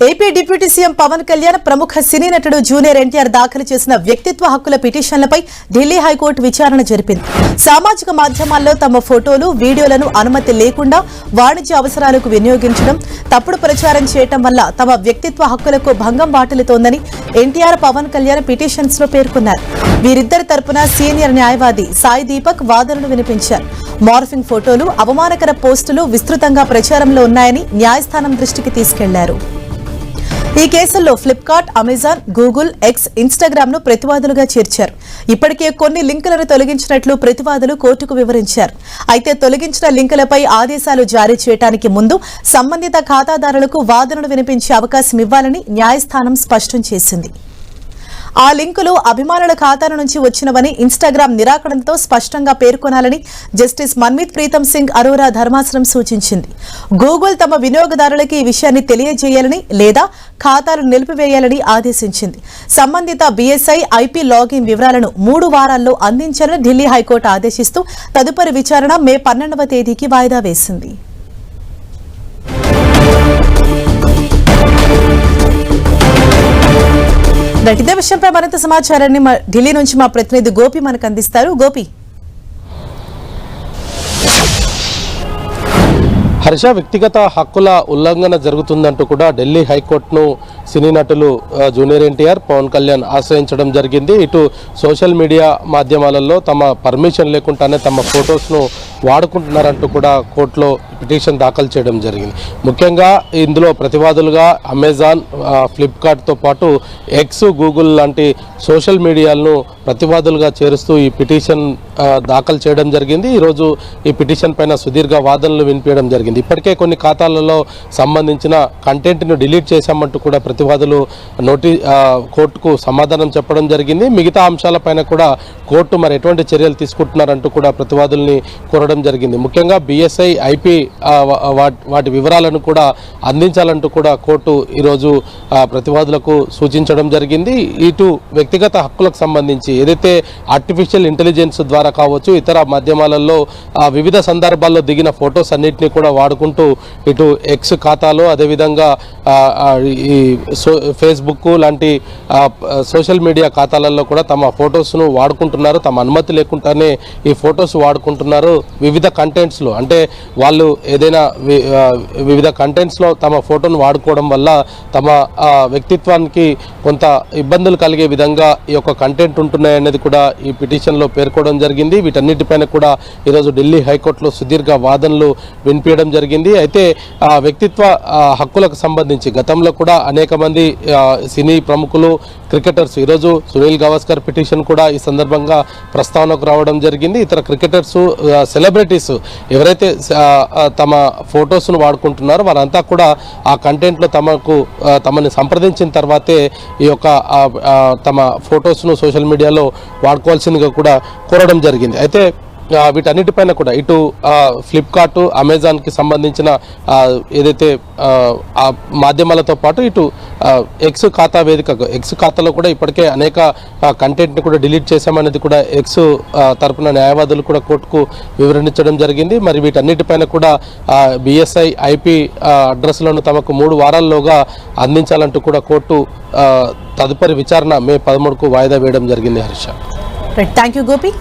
AP deputy CM Pawan Kalyan ప్రముఖ సినీ నటుడు జూనియర్ ఎన్టీఆర్ దాఖలు చేసిన వ్యక్తిత్వ హక్కుల పిటిషన్లపై ఢిల్లీ హైకోర్టు విచారణ జరిపింది. సామాజిక మాధ్యమాల్లో తమ ఫోటోలు, వీడియోలను అనుమతి లేకుండా వాణిజ్య అవసరాలకు వినియోగించడం, తప్పుడు ప్రచారం చేయడం వల్ల తమ వ్యక్తిత్వ హక్కులకు భంగం వాటిల్లుతోందని ఎన్టీఆర్, పవన్ కళ్యాణ్ పిటిషన్స్ లో పేర్కొన్నారు. వీరిద్దరి తరపున సీనియర్ న్యాయవాది సాయి దీపక్ వాదనలు వినిపించారు. మార్ఫింగ్ ఫోటోలు, అవమానకర పోస్టులు విస్తృతంగా ప్రచారంలో ఉన్నాయని న్యాయస్థానం దృష్టికి తీసుకెళ్లారు. ఈ కేసుల్లో Flipkart, Amazon, Google, X, Instagram ను ప్రతివాదులుగా చేర్చారు. ఇప్పటికే కొన్ని లింకులను తొలగించినట్లు ప్రతివాదులు కోర్టుకు వివరించారు. అయితే తొలగించిన లింకులపై ఆదేశాలు జారీ చేయడానికి ముందు సంబంధిత ఖాతాదారులకు వాదనలు వినిపించే అవకాశం ఇవ్వాలని న్యాయస్థానం స్పష్టం చేసింది. ఆ లింకులు అభిమానుల ఖాతాల నుంచి వచ్చినవని ఇన్స్టాగ్రామ్ నిరాకరణతో స్పష్టంగా పేర్కొనాలని జస్టిస్ మన్మీత్ ప్రీతం సింగ్ అరోరా ధర్మాసనం సూచించింది. గూగుల్ తమ వినియోగదారులకి ఈ విషయాన్ని తెలియజేయాలని లేదా ఖాతాలు నిలిపివేయాలని ఆదేశించింది. సంబంధిత బీఎస్ఐ, ఐపీ లాగిన్ వివరాలను 3 వారాల్లో అందించాలని ఢిల్లీ హైకోర్టు ఆదేశిస్తూ తదుపరి విచారణ మే 12వ తేదీకి వాయిదా వేసింది. ఇదే విషయంపై మరింత సమాచారాన్ని ఢిల్లీ నుంచి మా ప్రతినిధి గోపి మనకు అందిస్తారు. గోపి, హర్ష, వ్యక్తిగత హక్కుల ఉల్లంఘన జరుగుతుందంటూ కూడా ఢిల్లీ హైకోర్టును సినీ నటులు జూనియర్ ఎన్టీఆర్, పవన్ కళ్యాణ్ ఆశ్రయించడం జరిగింది. ఇటు సోషల్ మీడియా మాధ్యమాలలో తమ పర్మిషన్ లేకుండానే తమ ఫొటోస్ను వాడుకుంటున్నారంటూ కూడా కోర్టులో పిటిషన్ దాఖలు చేయడం జరిగింది. ముఖ్యంగా ఇందులో ప్రతివాదులుగా అమెజాన్, ఫ్లిప్కార్ట్తో పాటు ఎక్స్, గూగుల్ లాంటి సోషల్ మీడియాలను ప్రతివాదులుగా చేరుస్తూ ఈ పిటిషన్ దాఖలు చేయడం జరిగింది. ఈరోజు ఈ పిటిషన్ పైన సుదీర్ఘ వాదనలు వినిపించడం జరిగింది. ఇప్పటికే కొన్ని ఖాతాలలో సంబంధించిన కంటెంట్ను డిలీట్ చేశామంటూ కూడా ప్రతివాదులు కోర్టుకు సమాధానం చెప్పడం జరిగింది. మిగతా అంశాలపైన కూడా కోర్టు మరి ఎటువంటి చర్యలు తీసుకుంటున్నారంటూ కూడా ప్రతివాదుల్ని కోరడం జరిగింది. ముఖ్యంగా బీఎస్ఐ, ఐపీ వాటి వివరాలను కూడా అందించాలంటూ కూడా కోర్టు ఈరోజు ప్రతివాదులకు సూచించడం జరిగింది. ఇటు వ్యక్తిగత హక్కులకు సంబంధించి ఏదైతే ఆర్టిఫిషియల్ ఇంటెలిజెన్స్ ద్వారా కావచ్చు, ఇతర మాధ్యమాలలో వివిధ సందర్భాల్లో దిగిన ఫొటోస్ అన్నింటినీ కూడా వాడుకుంటూ ఇటు ఎక్స్ ఖాతాలో, అదేవిధంగా ఈ ఫేస్బుక్ లాంటి సోషల్ మీడియా ఖాతాలలో కూడా తమ ఫొటోస్ను వాడుకుంటున్నారు. తమ అనుమతి లేకుండానే ఈ ఫొటోస్ వాడుకుంటున్నారు. వివిధ కంటెంట్స్లో, అంటే వాళ్ళు ఏదైనా వివిధ కంటెంట్స్లో తమ ఫోటోను వాడుకోవడం వల్ల తమ వ్యక్తిత్వానికి కొంత ఇబ్బందులు కలిగే విధంగా ఈ యొక్క కంటెంట్ ఉంటున్నాయనేది కూడా ఈ పిటిషన్లో పేర్కోవడం జరిగింది. వీటన్నిటిపైన కూడా ఈరోజు ఢిల్లీ హైకోర్టులో సుదీర్ఘ వాదనలు వినిపించడం జరిగింది. అయితే వ్యక్తిత్వ హక్కులకు సంబంధించి గతంలో కూడా అనేక మంది సినీ ప్రముఖులు, క్రికెటర్స్, ఈరోజు సునీల్ గవాస్కర్ పిటిషన్ కూడా ఈ సందర్భంగా ప్రస్తావనకు రావడం జరిగింది. ఇతర క్రికెటర్స్, సెలబ్రిటీస్ ఎవరైతే తమ ఫొటోస్ను వాడుకుంటున్నారో వారంతా కూడా ఆ కంటెంట్లో తమని సంప్రదించిన తర్వాతే ఈ యొక్క తమ ఫొటోస్ను సోషల్ మీడియాలో వాడుకోవాల్సిందిగా కూడా కోరడం జరిగింది. అయితే వీటన్నిటిపైన కూడా ఇటు ఫ్లిప్కార్ట్, అమెజాన్కి సంబంధించిన ఏదైతే మాధ్యమాలతో పాటు ఇటు ఎక్స్ ఖాతా వేదికకు, ఎక్స్ ఖాతాలో కూడా ఇప్పటికే అనేక కంటెంట్ని కూడా డిలీట్ చేశామనేది కూడా ఎక్స్ తరపున న్యాయవాదులు కూడా కోర్టుకు వివరించడం జరిగింది. మరి వీటన్నిటిపైన కూడా బీఎస్ఐ, ఐపీ అడ్రస్లను తమకు 3 వారాల్లోగా అందించాలంటూ కూడా కోర్టు తదుపరి విచారణ మే 13కు వాయిదా వేయడం జరిగింది. Harsha, thank you Gopi.